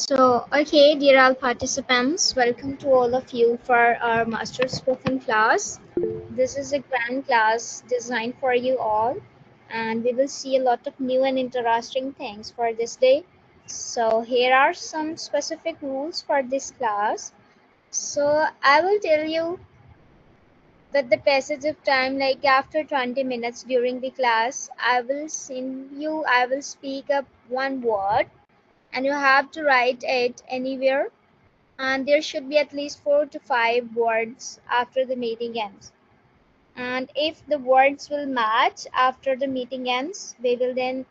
Okay, dear all participants, welcome to all of you for our Master Spoken class. This is a grand class designed for you all, and we will see a lot of new and interesting things for this day. So, here are some specific rules for this class. I will tell you that the passage of time, like after 20 minutes during the class, I will speak up one word, and you have to write it anywhere, and there should be at least 4 to 5 words after the meeting ends. And if the words will match after the meeting ends, we will then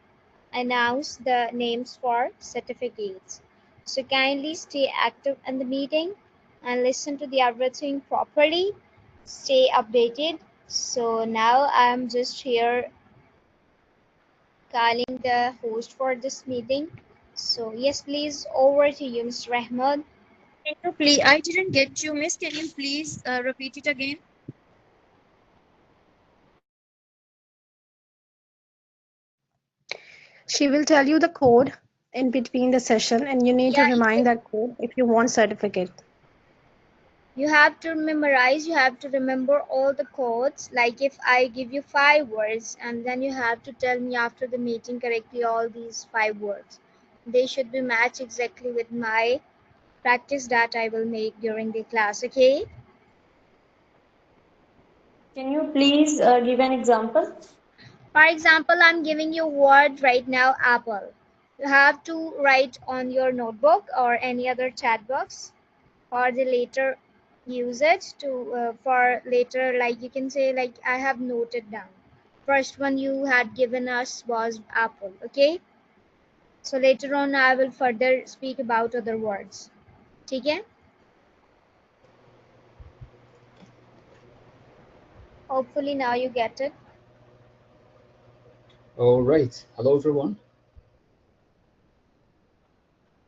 announce the names for certificates. So kindly stay active in the meeting and listen to the everything properly. Stay updated. So now I'm just here calling the host for this meeting. So yes, please, over to you, Mr. Ahmed. Can you please? I didn't get you, miss. Can you please repeat it again? She will tell you the code in between the session, and you need to Yeah, remind that code if you want certificate. you have to memorize, you have to remember all the codes. Like if I give you 5 words, and then you have to tell me after the meeting correctly all these 5 words. They should be matched exactly with my practice that I will make during the class, okay? Can you please give an example? For example, I'm giving you a word right now, apple. You have to write on your notebook or any other chat box, or the later use it to for later, like you can say, like I have noted down. First one you had given us was apple, okay? So later on I will further speak about other words. Okay? Hopefully now you get it. All right. Hello, everyone.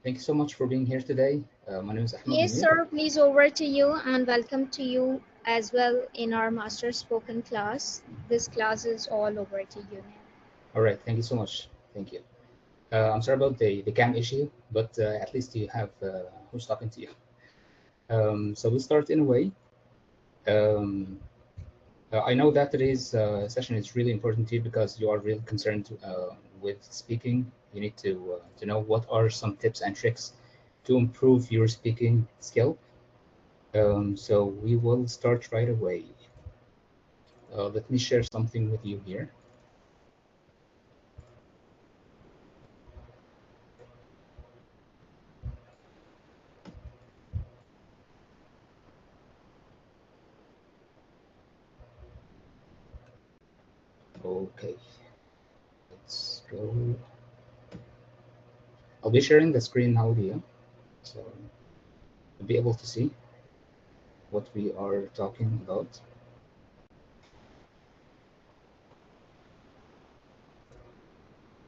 Thank you so much for being here today. My name is Ahmed Yes, Munir. sir, please, over to you, and welcome to you as well in our master spoken class. This class is all over to you now. All right. Thank you so much. Thank you. I'm sorry about the cam issue, but at least you have who's talking to you. So we start in a way. Um, I know that today's session is really important to you because you are really concerned with speaking. You need to know what are some tips and tricks to improve your speaking skill. So we will start right away. Let me share something with you here. Okay, let's go. I'll be sharing the screen now with you, so you'll be able to see what we are talking about.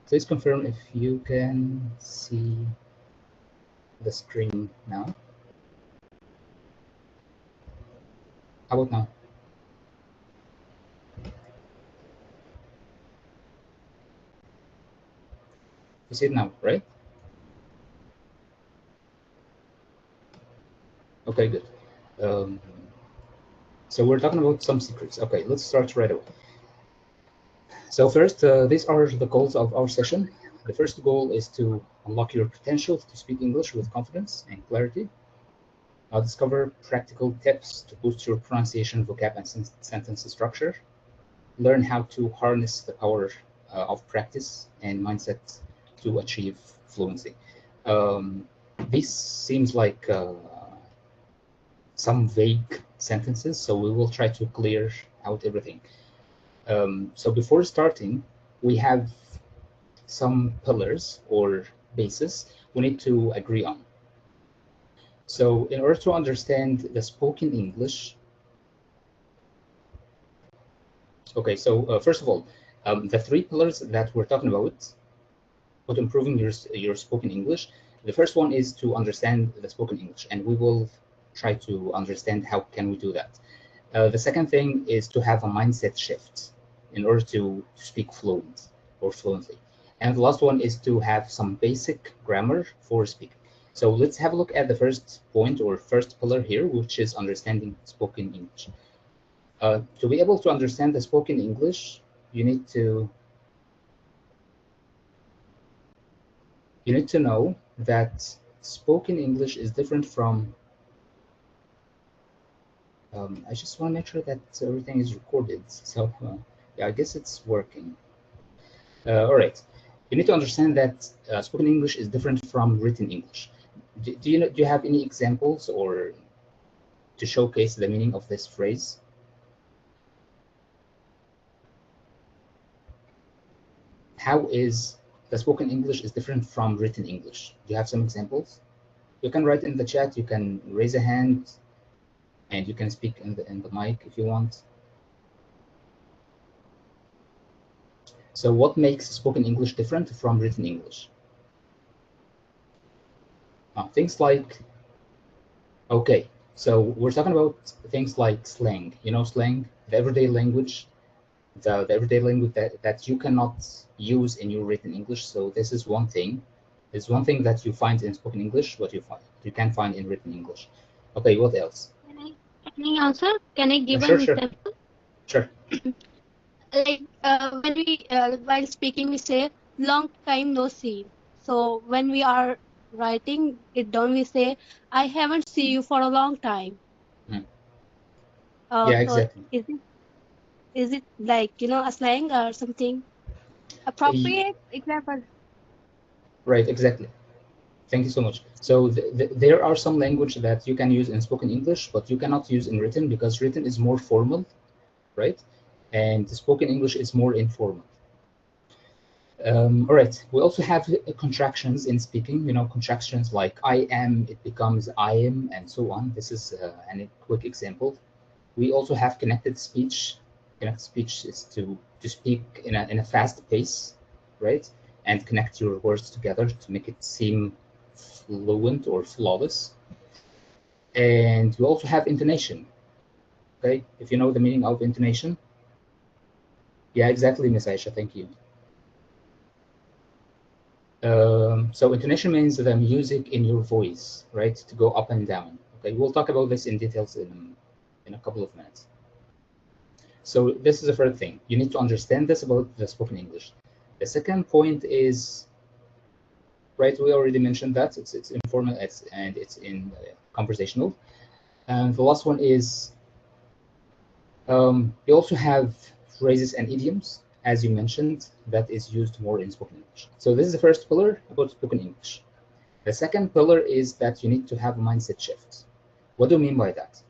Please confirm if you can see the screen now. How about now? You see it now, right? Okay, good. Um, so we're talking about some secrets. Okay, let's start right away. So first, these are the goals of our session. The first goal is to unlock your potential to speak English with confidence and clarity. Discover practical tips to boost your pronunciation, vocab, and sentence structure. Learn how to harness the power of practice and mindset to achieve fluency. Um, this seems like some vague sentences, so we will try to clear out everything. So before starting, we have some pillars or bases we need to agree on. So in order to understand the spoken English, okay, so first of all, the three pillars that we're talking about improving your spoken English, the first one is to understand the spoken English, and we will try to understand how can we do that. The second thing is to have a mindset shift in order to speak fluently. And the last one is to have some basic grammar for speaking. So let's have a look at the first point or first pillar here, which is understanding spoken English. To be able to understand the spoken English, you need to know that spoken English is different from. I just want to make sure that everything is recorded. So yeah, I guess it's working. All right. You need to understand that spoken English is different from written English. Do you have any examples or to showcase the meaning of this phrase? How is the spoken English is different from written English? Do you have some examples? You can write in the chat, you can raise a hand, and you can speak in the mic if you want. So what makes spoken English different from written English? Things like, okay, so we're talking about things like slang, slang, the everyday language, the everyday language that you cannot use in your written English. So this is one thing. It's one thing that you find in spoken English, what you can find in written English. Okay, what else? Can I answer? Can I give Sure, an sure, example? sure. Like when we while speaking, we say long time no see. So when we are writing it down, we say I haven't seen you for a long time. Hmm. Yeah, So exactly. is it like a slang or something Y- appropriate example? Right, exactly. Thank you so much. So there are some language that you can use in spoken English, but you cannot use in written because written is more formal, right? And spoken English is more informal. All right. We also have contractions in speaking. Contractions like I am, it becomes I am, and so on. This is a quick example. We also have connected speech. Connected speech is to speak in a fast pace, right? And connect your words together to make it seem fluent or flawless. And we also have intonation. Okay, if you know the meaning of intonation. Yeah, exactly, Miss Aisha. Thank you. So intonation means the music in your voice, right? To go up and down. Okay, we'll talk about this in details in a couple of minutes. So this is the first thing. You need to understand this about the spoken English. The second point is, right, we already mentioned that it's informal and it's in conversational. And the last one is you also have phrases and idioms, as you mentioned, that is used more in spoken English. So this is the first pillar about spoken English. The second pillar is that you need to have a mindset shift. What do you mean by that?